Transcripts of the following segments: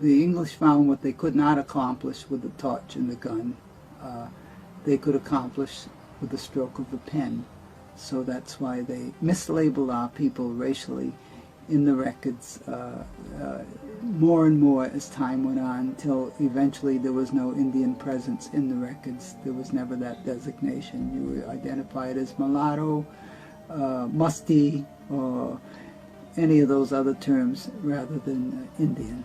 The English found what they could not accomplish with the torch and the gun, they could accomplish with the stroke of the pen. So that's why they mislabeled our people racially in the records more and more as time went on, until eventually there was no Indian presence in the records. There was never that designation. You were identified as mulatto, musty, or any of those other terms rather than Indian.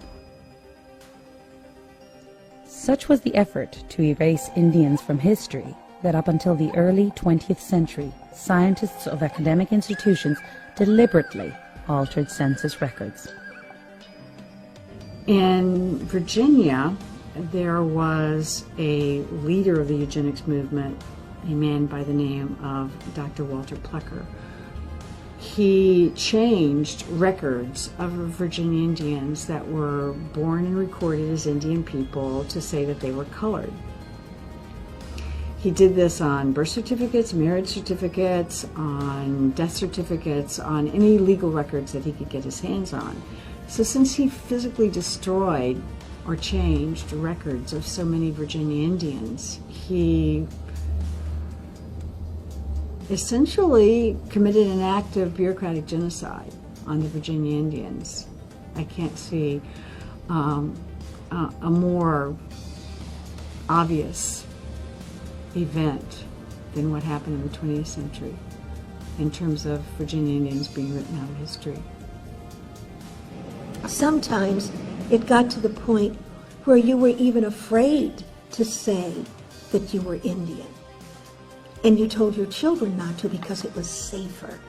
Such was the effort to erase Indians from history that up until the early 20th century, scientists of academic institutions deliberately altered census records. In Virginia, there was a leader of the eugenics movement, a man by the name of Dr. Walter Plecker. He changed records of Virginia Indians that were born and recorded as Indian people to say that they were colored. He did this on birth certificates, marriage certificates, on death certificates, on any legal records that he could get his hands on. So since he physically destroyed or changed records of so many Virginia Indians, he essentially committed an act of bureaucratic genocide on the Virginia Indians. I can't see a more obvious event than what happened in the 20th century in terms of Virginia Indians being written out of history. Sometimes it got to the point where you were even afraid to say that you were Indian. And you told your children not to because it was safer.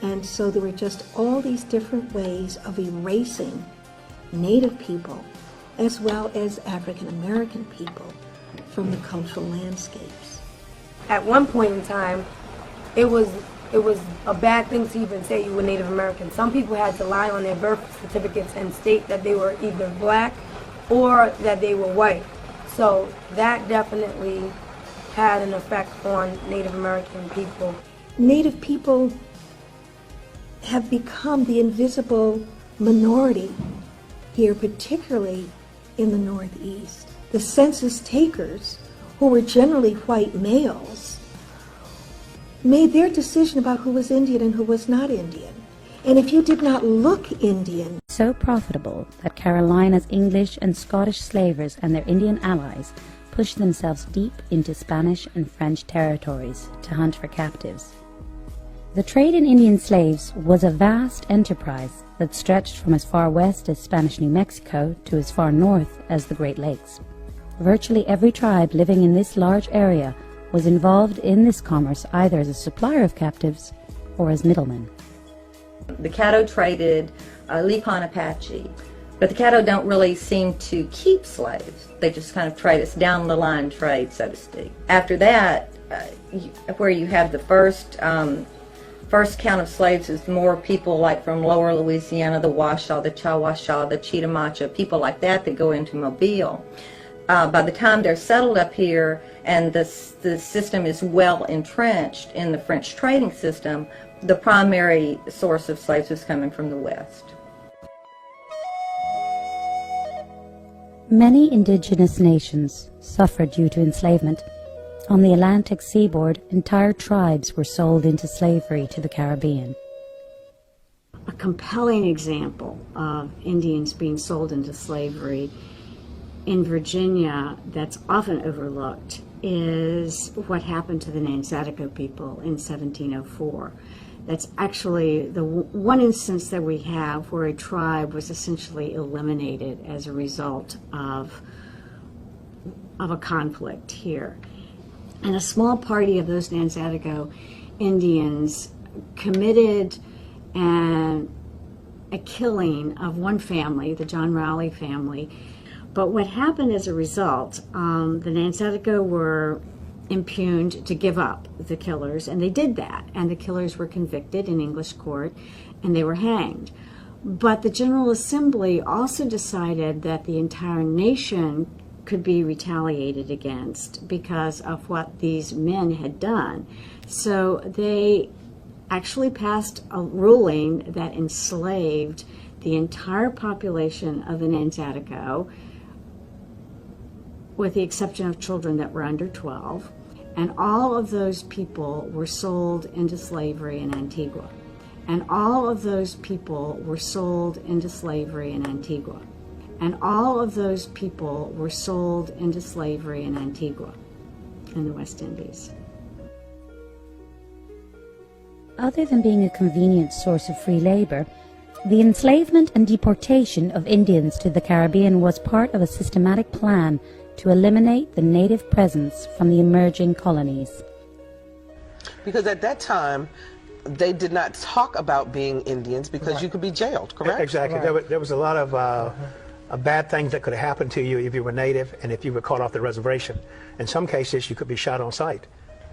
And so there were just all these different ways of erasing Native people as well as African American people from the cultural landscapes. At one point in time, it was a bad thing to even say you were Native American. Some people had to lie on their birth certificates and state that they were either black or that they were white. So that definitely had an effect on Native American people. Native people have become the invisible minority here, particularly in the Northeast. The census takers, who were generally white males, made their decision about who was Indian and who was not Indian. And if you did not look Indian... So profitable that Carolina's English and Scottish slavers and their Indian allies pushed themselves deep into Spanish and French territories to hunt for captives. The trade in Indian slaves was a vast enterprise that stretched from as far west as Spanish New Mexico to as far north as the Great Lakes. Virtually every tribe living in this large area was involved in this commerce either as a supplier of captives or as middlemen. The Caddo traded Licon Apache, but the Caddo don't really seem to keep slaves. They just kind of trade. It's down the line trade, so to speak. After that, where you have the first count of slaves is more people like from lower Louisiana, the Washoe, the Chawasha, the Chitimacha, people like that go into Mobile. By the time they're settled up here and the system is well entrenched in the French trading system, the primary source of slaves is coming from the West. Many indigenous nations suffered due to enslavement. On the Atlantic seaboard, entire tribes were sold into slavery to the Caribbean. A compelling example of Indians being sold into slavery in Virginia that's often overlooked is what happened to the Nanzatico people in 1704. That's actually the one instance that we have where a tribe was essentially eliminated as a result of a conflict here. And a small party of those Nanzatico Indians committed a killing of one family, the John Rowley family. But what happened as a result, the Nanzatico were impugned to give up the killers, and they did that. And the killers were convicted in English court, and they were hanged. But the General Assembly also decided that the entire nation could be retaliated against because of what these men had done. So they actually passed a ruling that enslaved the entire population of the Nanzatico, with the exception of children that were under 12, and all of those people were sold into slavery in Antigua. And all of those people were sold into slavery in Antigua. And all of those people were sold into slavery in Antigua, in the West Indies. Other than being a convenient source of free labor, the enslavement and deportation of Indians to the Caribbean was part of a systematic plan to eliminate the native presence from the emerging colonies. Because at that time, they did not talk about being Indians because you could be jailed, correct? Exactly. There was a lot of bad things that could have happened to you if you were native and if you were caught off the reservation. In some cases, you could be shot on sight.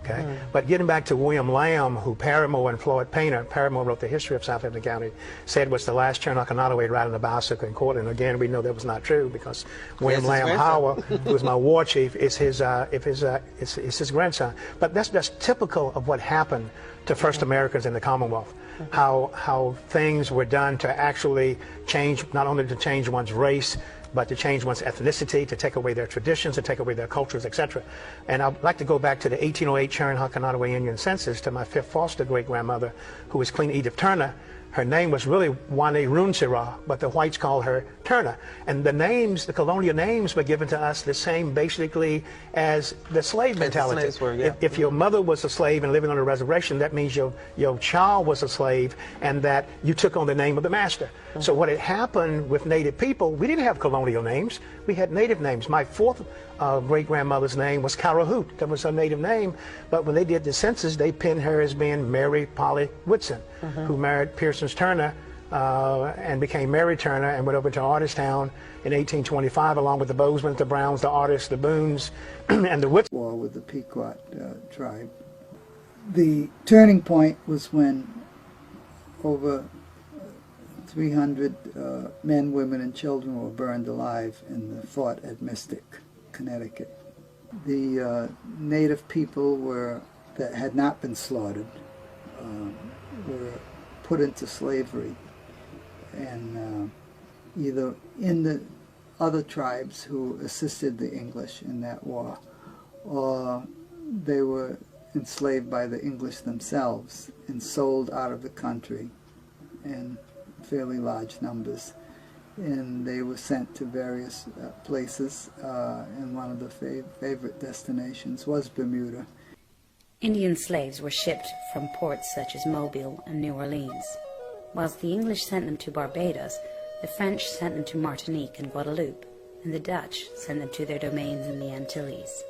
Okay? But getting back to William Lamb, who Paramore and Floyd Painter, Paramore wrote the history of Southampton County, said was the last Chernock-Anotaway riding a bicycle in court. And again, we know that was not true because William Lamb Howell, who was my war chief, is his grandson. But that's typical of what happened to first Americans in the Commonwealth. How things were done to actually change, not only to change one's race, but to change one's ethnicity, to take away their traditions, to take away their cultures, etc. And I'd like to go back to the 1808 Chernock-Anotaway Indian census to my fifth foster great-grandmother, who was Queen Edith Turner. Her name was really Wane Runsira, but the whites called her Turner. And the names, the colonial names, were given to us the same basically as the slave mentality. The slaves were, yeah. If your mother was a slave and living on a reservation, that means your child was a slave and that you took on the name of the master. So what had happened with native people, we didn't have colonial names. We had native names. My fourth great-grandmother's name was Carahoot. That was her native name. But when they did the census, they pinned her as being Mary Polly Whitson, who married Pearson's Turner and became Mary Turner and went over to Artistown in 1825 along with the Bozeman, the Browns, the Artists, the Boones, and the Whitsons. War with the Pequot tribe. The turning point was when over 300 men, women, and children were burned alive in the fort at Mystic, Connecticut. The native people that had not been slaughtered were put into slavery, and either in the other tribes who assisted the English in that war, or they were enslaved by the English themselves and sold out of the country in fairly large numbers. And they were sent to various places, and one of the favorite destinations was Bermuda. Indian slaves were shipped from ports such as Mobile and New Orleans. Whilst the English sent them to Barbados, the French sent them to Martinique and Guadeloupe, and the Dutch sent them to their domains in the Antilles.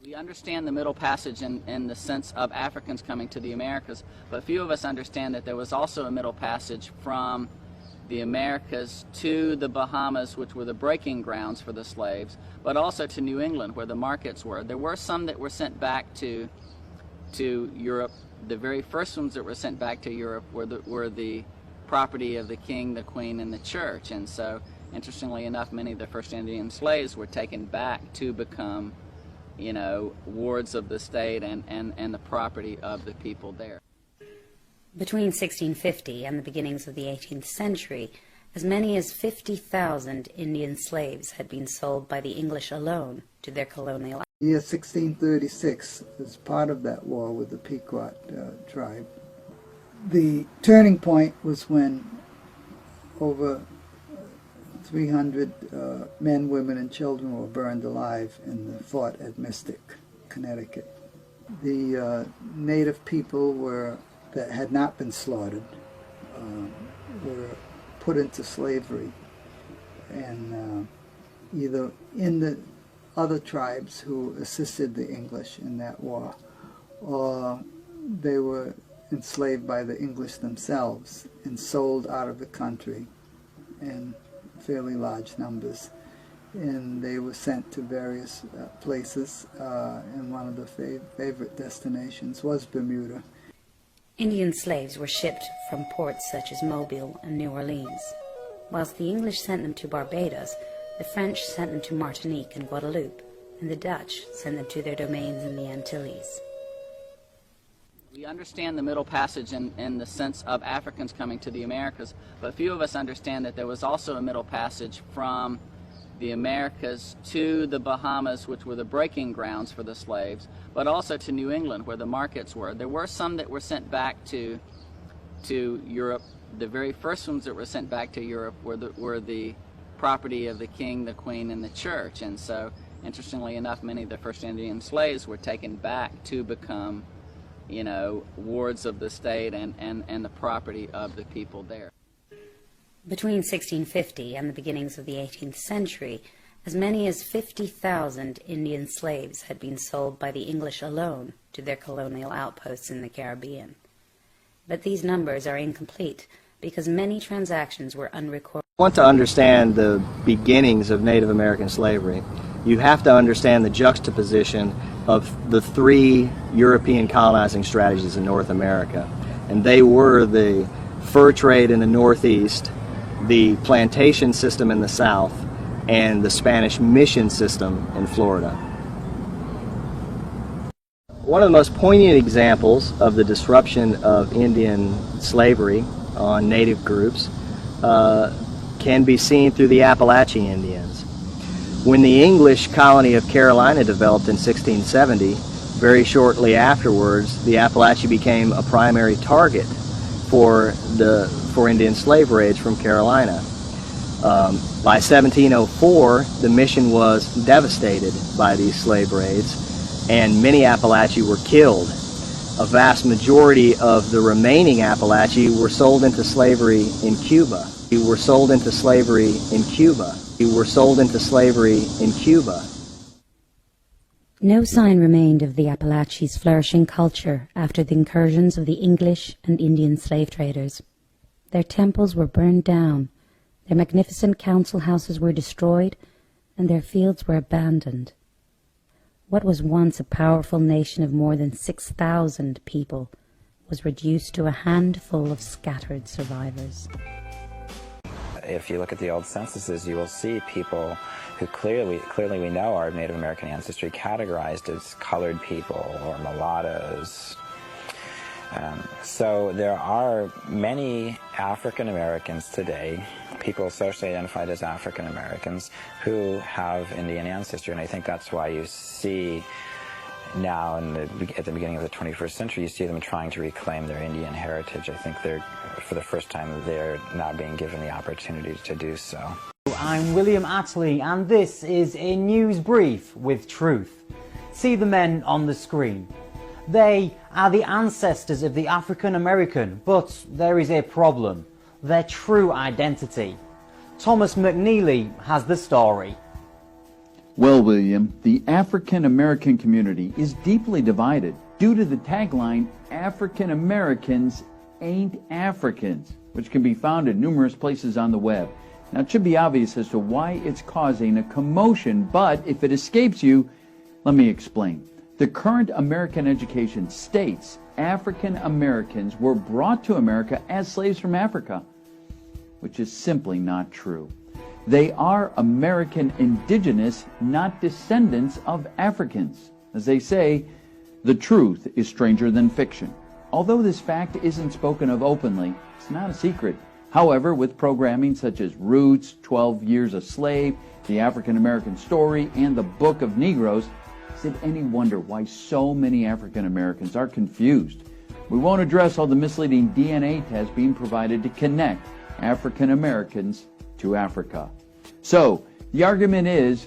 We understand the Middle Passage in the sense of Africans coming to the Americas, but few of us understand that there was also a Middle Passage from the Americas to the Bahamas, which were the breaking grounds for the slaves, but also to New England, where the markets were. There were some that were sent back to Europe. The very first ones that were sent back to Europe were the property of the king, the queen, and the church. And so, interestingly enough, many of the first Indian slaves were taken back to become, wards of the state and the property of the people there. Between 1650 and the beginnings of the 18th century, as many as 50,000 Indian slaves had been sold by the English alone to their colonial. The year 1636 was part of that war with the Pequot tribe. The turning point was when over 300 men, women, and children were burned alive in the fort at Mystic, Connecticut. The native people that had not been slaughtered were put into slavery, and either in the other tribes who assisted the English in that war, or they were enslaved by the English themselves and sold out of the country in fairly large numbers. And they were sent to various places, and one of the favorite destinations was Bermuda. Indian slaves were shipped from ports such as Mobile and New Orleans. Whilst the English sent them to Barbados, the French sent them to Martinique and Guadeloupe, and the Dutch sent them to their domains in the Antilles. We understand the Middle Passage in the sense of Africans coming to the Americas, but few of us understand that there was also a Middle Passage from the Americas to the Bahamas, which were the breaking grounds for the slaves, but also to New England, where the markets were. There were some that were sent back to Europe. The very first ones that were sent back to Europe were the property of the king, the queen, and the church. And so, interestingly enough, many of the first Indian slaves were taken back to become, you know, wards of the state and the property of the people there. Between 1650 and the beginnings of the 18th century, as many as 50,000 Indian slaves had been sold by the English alone to their colonial outposts in the Caribbean. But these numbers are incomplete because many transactions were unrecorded. If you want to understand the beginnings of Native American slavery, you have to understand the juxtaposition of the three European colonizing strategies in North America. And they were the fur trade in the Northeast, the plantation system in the South, and the Spanish mission system in Florida. One of the most poignant examples of the disruption of Indian slavery on native groups can be seen through the Appalachian Indians. When the English colony of Carolina developed in 1670, very shortly afterwards, the Appalachee became a primary target for Indian slave raids from Carolina. By 1704, the mission was devastated by these slave raids, and many Appalachee were killed. A vast majority of the remaining Appalachee were sold into slavery in Cuba. Were sold into slavery in Cuba. Were sold into slavery in Cuba. No sign remained of the Appalachies' flourishing culture after the incursions of the English and Indian slave traders. Their temples were burned down, their magnificent council houses were destroyed, and their fields were abandoned. What was once a powerful nation of more than 6,000 people was reduced to a handful of scattered survivors. If you look at the old censuses, you will see people who clearly we know are of Native American ancestry categorized as colored people or mulattoes. So there are many African Americans today, people socially identified as African Americans, who have Indian ancestry, and I think that's why you see now at the beginning of the 21st century, you see them trying to reclaim their Indian heritage. I think for the first time, they're now being given the opportunity to do so. I'm William Attlee, and this is a news brief with truth. See the men on the screen. They are the ancestors of the African American, but there is a problem: their true identity. Thomas McNeely has the story. Well, William, the African American community is deeply divided due to the tagline, African Americans ain't Africans, which can be found in numerous places on the web. Now, it should be obvious as to why it's causing a commotion, but if it escapes you, let me explain. The current American education states African Americans were brought to America as slaves from Africa, which is simply not true. They are American indigenous, not descendants of Africans. As they say, the truth is stranger than fiction. Although this fact isn't spoken of openly, it's not a secret. However, with programming such as Roots, 12 Years a Slave, The African American Story, and The Book of Negroes, is it any wonder why so many African Americans are confused? We won't address all the misleading DNA tests being provided to connect African Americans to Africa. So, the argument is,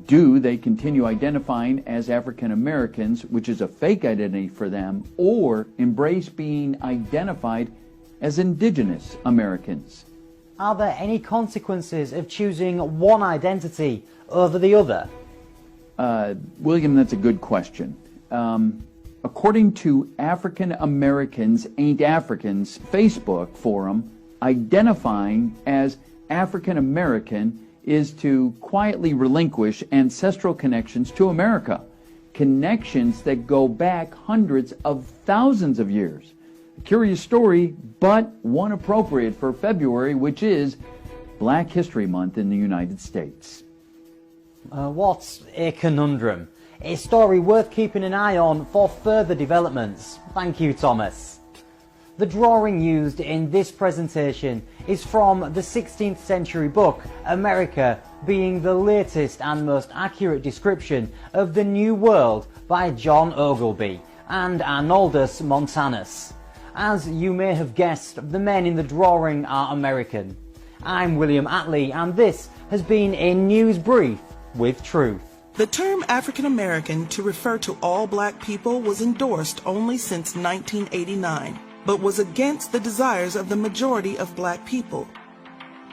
do they continue identifying as African Americans, which is a fake identity for them, or embrace being identified as indigenous Americans? Are there any consequences of choosing one identity over the other? William, that's a good question. According to African Americans Ain't Africans Facebook forum, identifying as African American is to quietly relinquish ancestral connections to America, connections that go back hundreds of thousands of years. A curious story, but one appropriate for February, which is Black History Month in the United States. What's a conundrum? a story worth keeping an eye on for further developments. Thank you, Thomas. The drawing used in this presentation is from the 16th century book, America, being the latest and most accurate description of the New World by John Ogilby and Arnoldus Montanus. As you may have guessed, the men in the drawing are American. I'm William Attlee, and this has been a news brief with truth. The term African American to refer to all black people was endorsed only since 1989, but was against the desires of the majority of black people.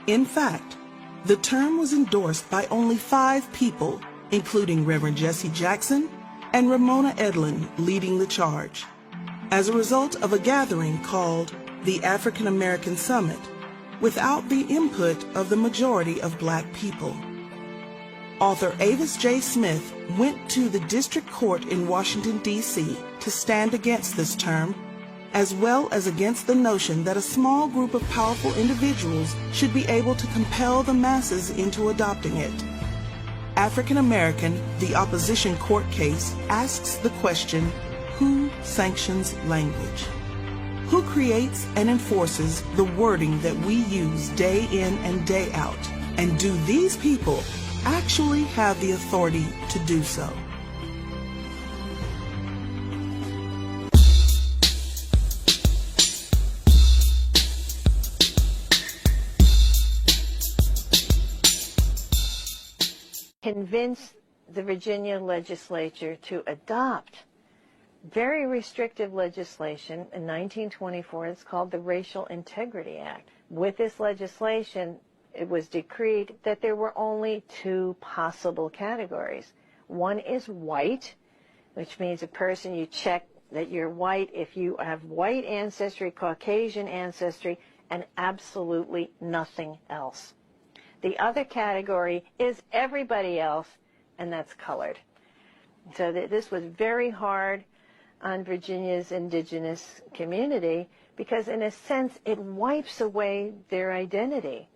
In fact, the term was endorsed by only 5 people, including Reverend Jesse Jackson and Ramona Edlin leading the charge, as a result of a gathering called the African American Summit, without the input of the majority of black people. Author Avis J. Smith went to the district court in Washington, D.C. to stand against this term, as well as against the notion that a small group of powerful individuals should be able to compel the masses into adopting it. African American, the opposition court case, asks the question, who sanctions language? Who creates and enforces the wording that we use day in and day out? And do these people actually have the authority to do so? Convince the Virginia legislature to adopt very restrictive legislation in 1924. It's called the Racial Integrity Act. With this legislation, it was decreed that there were only 2 possible categories. One is white, which means a person, you check that you're white if you have white ancestry, Caucasian ancestry, and absolutely nothing else. The other category is everybody else, and that's colored. So this was very hard on Virginia's indigenous community because, in a sense, it wipes away their identity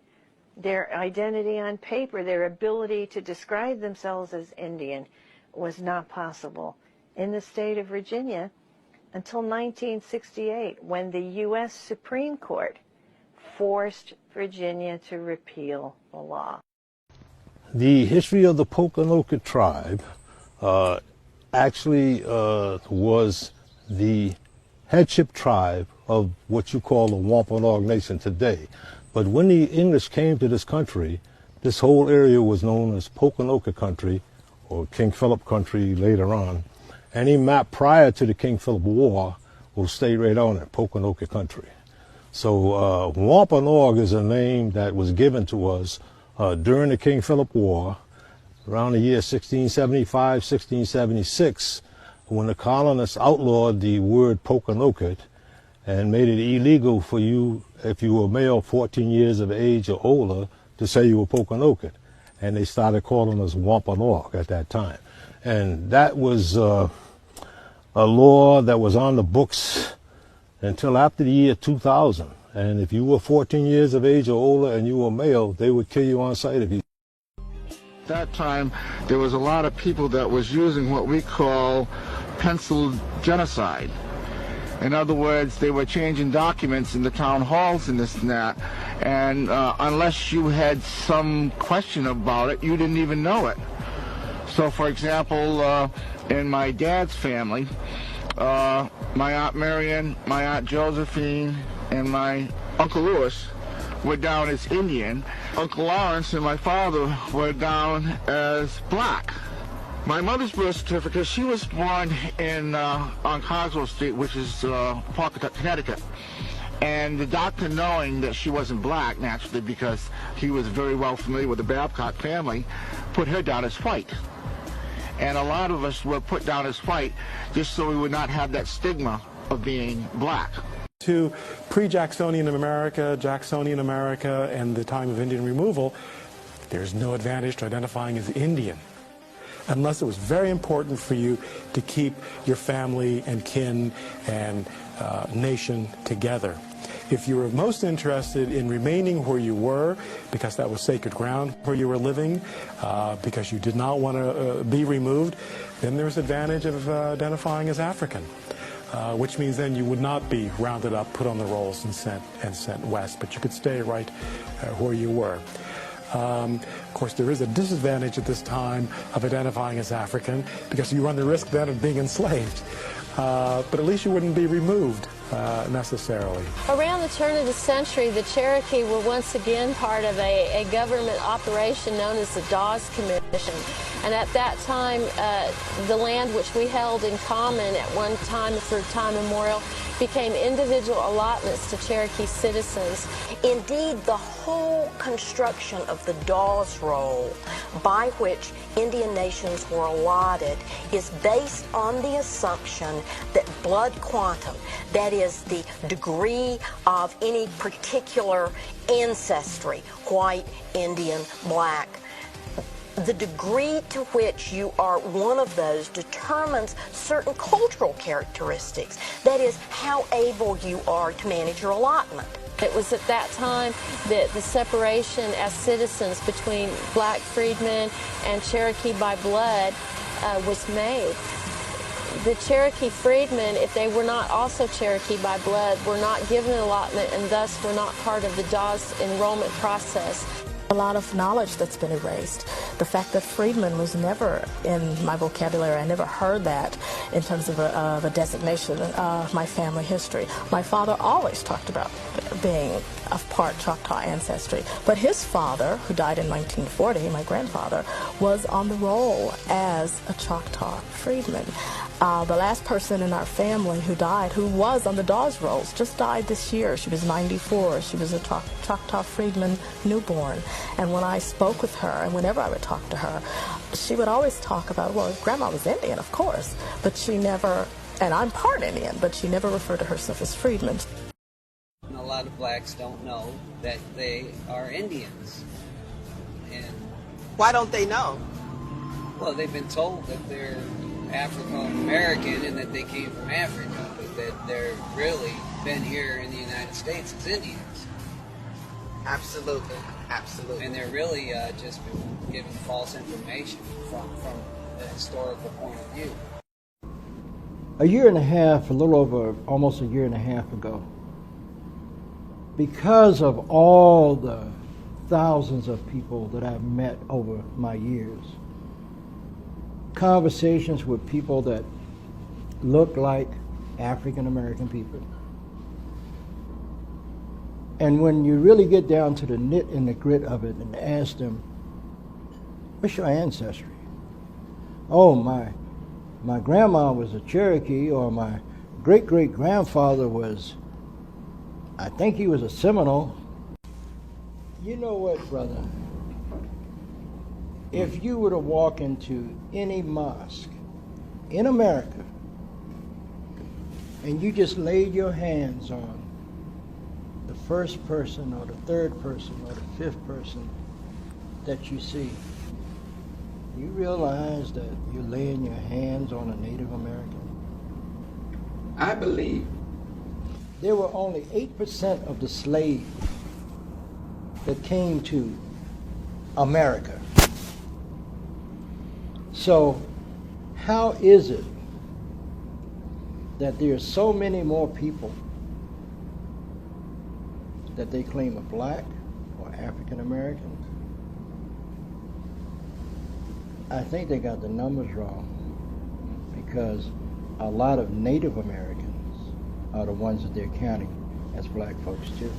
on paper. Their ability to describe themselves as Indian was not possible in the state of Virginia until 1968, when the U.S. Supreme Court forced Virginia to repeal the law. The history of the Pokanoket tribe actually was the headship tribe of what you call the Wampanoag Nation today. But when the English came to this country, this whole area was known as Pokanoket country, or King Philip country later on. Any map prior to the King Philip War will stay right on it, Pokanoket country. So Wampanoag is a name that was given to us during the King Philip War, around the year 1675, 1676, when the colonists outlawed the word Pokanoket and made it illegal for you, if you were male 14 years of age or older, to say you were Pokanoket. And they started calling us Wampanoag at that time. And that was a law that was on the books until after the year 2000. And if you were 14 years of age or older and you were male, they would kill you on sight if you. At that time, there was a lot of people that was using what we call pencil genocide. In other words, they were changing documents in the town halls and this and that, and unless you had some question about it, you didn't even know it. So, for example, in my dad's family, my Aunt Marion, my Aunt Josephine, and my Uncle Lewis were down as Indian. Uncle Lawrence and my father were down as black. My mother's birth certificate, she was born in on Cogswell Street, which is Pawcatuck, Connecticut. And the doctor, knowing that she wasn't black, naturally, because he was very well familiar with the Babcock family, put her down as white. And a lot of us were put down as white just so we would not have that stigma of being black. To pre-Jacksonian America, and the time of Indian removal, there's no advantage to identifying as Indian, unless it was very important for you to keep your family and kin and nation together. If you were most interested in remaining where you were, because that was sacred ground where you were living, because you did not want to be removed, then there's advantage of identifying as African, which means then you would not be rounded up, put on the rolls, and sent west, but you could stay right where you were. Of course, there is a disadvantage at this time of identifying as African, because you run the risk then of being enslaved. But at least you wouldn't be removed necessarily. Around the turn of the century, the Cherokee were once again part of a government operation known as the Dawes Commission. And at that time, the land which we held in common at one time for time immemorial became individual allotments to Cherokee citizens. Indeed, the whole construction of the Dawes Roll, by which Indian nations were allotted, is based on the assumption that blood quantum, that is the degree of any particular ancestry, white, Indian, black, the degree to which you are one of those determines certain cultural characteristics. That is, how able you are to manage your allotment. It was at that time that the separation as citizens between black freedmen and Cherokee by blood was made. The Cherokee freedmen, if they were not also Cherokee by blood, were not given an allotment and thus were not part of the Dawes enrollment process. A lot of knowledge that's been erased. The fact that freedman was never in my vocabulary. I never heard that in terms of a designation of my family history. My father always talked about being of part Choctaw ancestry, but his father, who died in 1940, my grandfather, was on the roll as a Choctaw freedman. The last person in our family who died, who was on the Dawes rolls, just died this year. She was 94. She was a Choctaw freedman newborn. And when I spoke with her, and whenever I would talk to her, she would always talk about, well, Grandma was Indian, of course, but she never, and I'm part Indian, but she never referred to herself as freedman. A lot of blacks don't know that they are Indians. And why don't they know? Well, they've been told that they're African-American and that they came from Africa, but that they're really been here in the United States as Indians. Absolutely, absolutely. And they're really just been given false information from the historical point of view. A year and a half, a little over almost a year and a half ago, because of all the thousands of people that I've met over my years, conversations with people that look like African American people. And when you really get down to the nit and the grit of it and ask them, what's your ancestry? Oh, my grandma was a Cherokee, or my great-great-grandfather was, I think he was a Seminole. You know what, brother? If you were to walk into any mosque in America and you just laid your hands on the first person or the third person or the fifth person that you see, you realize that you're laying your hands on a Native American? I believe there were only 8% of the slaves that came to America. So how is it that there are so many more people that they claim are black or African American? I think they got the numbers wrong, because a lot of Native Americans are the ones that they're counting as black folks too.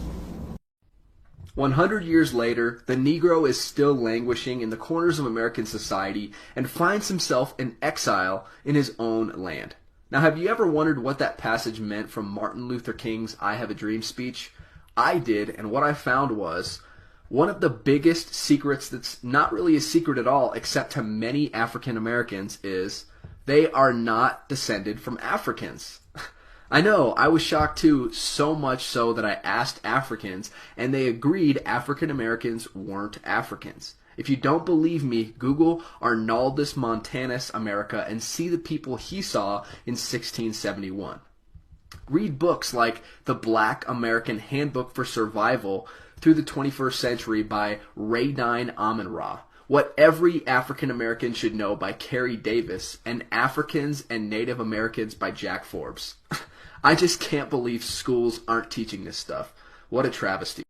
100 years later, the Negro is still languishing in the corners of American society and finds himself in exile in his own land. Now, have you ever wondered what that passage meant from Martin Luther King's I Have a Dream speech? I did, and what I found was one of the biggest secrets that's not really a secret at all, except to many African Americans, is they are not descended from Africans. I know, I was shocked too, so much so that I asked Africans, and they agreed African Americans weren't Africans. If you don't believe me, Google Arnaldus Montanus America and see the people he saw in 1671. Read books like The Black American Handbook for Survival Through the 21st Century by Radine Amin-Ra, What Every African American Should Know by Carrie Davis, and Africans and Native Americans by Jack Forbes. I just can't believe schools aren't teaching this stuff. What a travesty.